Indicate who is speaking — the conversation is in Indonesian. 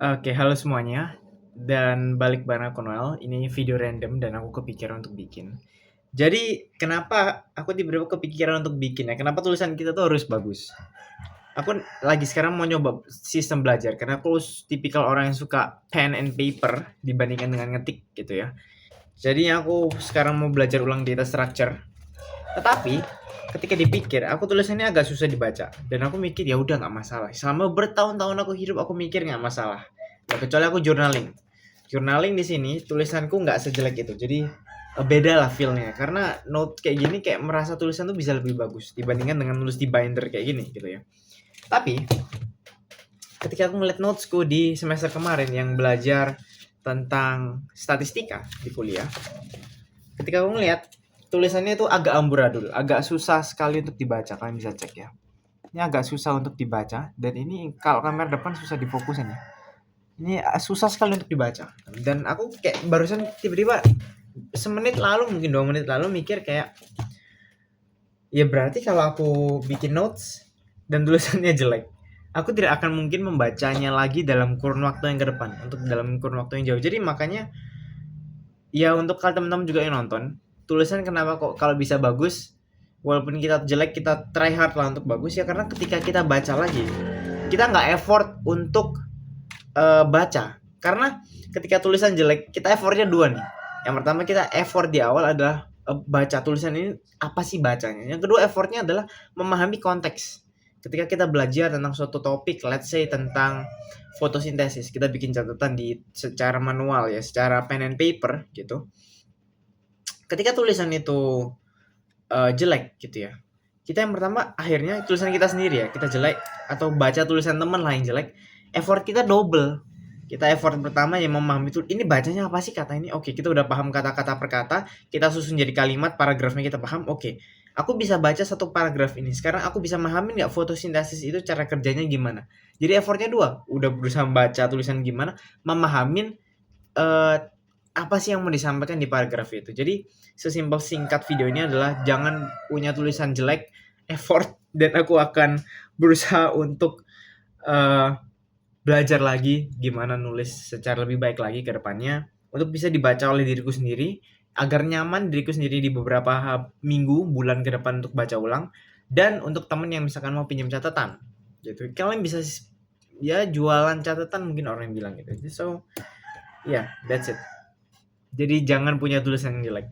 Speaker 1: Oke, halo semuanya. Dan balik bareng aku Noel. Ini video random dan aku kepikiran untuk bikin. Jadi, kenapa aku tiba-tiba kepikiran untuk bikin ya? Kenapa tulisan kita tuh harus bagus? Aku lagi sekarang mau nyoba sistem belajar karena aku tipikal orang yang suka pen and paper dibandingkan dengan ngetik gitu ya. Jadi aku sekarang mau belajar ulang data structure. Tetapi ketika dipikir, aku tulisannya agak susah dibaca dan aku mikir ya udah nggak masalah. Selama bertahun-tahun aku hidup, aku mikir nggak masalah. Nah, kecuali aku journaling. Journaling di sini tulisanku nggak sejelek itu. Jadi beda lah feelnya karena note kayak gini kayak merasa tulisan tuh bisa lebih bagus dibandingkan dengan nulis di binder kayak gini gitu ya. Tapi ketika aku ngeliat notesku di semester kemarin yang belajar tentang statistika di kuliah, ketika aku ngeliat tulisannya itu agak amburadul, agak susah sekali untuk dibaca. Kalian bisa cek ya. Ini agak susah untuk dibaca dan ini kalau kamera depan susah difokusin ya. Ini susah sekali untuk dibaca. Dan aku kayak barusan tiba-tiba semenit lalu mungkin 2 menit lalu mikir kayak ya berarti kalau aku bikin notes dan tulisannya jelek, aku tidak akan mungkin membacanya lagi dalam kurun waktu yang ke depan, untuk dalam kurun waktu yang jauh. Jadi makanya ya untuk kalian teman-teman juga yang nonton, tulisan kenapa kok kalau bisa bagus, walaupun kita jelek kita try hard lah untuk bagus ya karena ketika kita baca lagi, kita nggak effort untuk baca. Karena ketika tulisan jelek, kita effortnya dua nih. Yang pertama kita effort di awal adalah baca tulisan ini apa sih bacanya. Yang kedua effortnya adalah memahami konteks. Ketika kita belajar tentang suatu topik, let's say tentang fotosintesis, kita bikin catatan di secara manual ya, secara pen and paper gitu. Ketika tulisan itu jelek gitu ya, kita yang pertama akhirnya tulisan kita sendiri ya, kita jelek atau baca tulisan teman lah yang jelek, effort kita double. Kita effort pertama yang memahami itu ini bacanya apa sih kata ini. Oke, kita udah paham kata-kata per kata, kita susun jadi kalimat, paragrafnya kita paham. Oke, aku bisa baca satu paragraf ini. Sekarang aku bisa memahami nggak fotosintesis itu cara kerjanya gimana. Jadi effortnya dua, udah berusaha baca tulisan gimana, memahamin eh, apa sih yang mau disampaikan di paragraf itu. Jadi sesimpel singkat video ini adalah jangan punya tulisan jelek, effort, dan aku akan berusaha untuk eh, belajar lagi gimana nulis secara lebih baik lagi ke depannya untuk bisa dibaca oleh diriku sendiri agar nyaman diriku sendiri di beberapa minggu, bulan ke depan untuk baca ulang, dan untuk temen yang misalkan mau pinjam catatan gitu. Kalian bisa ya jualan catatan mungkin orang yang bilang gitu. So, yeah, that's it. Jadi jangan punya tulisan yang jelek.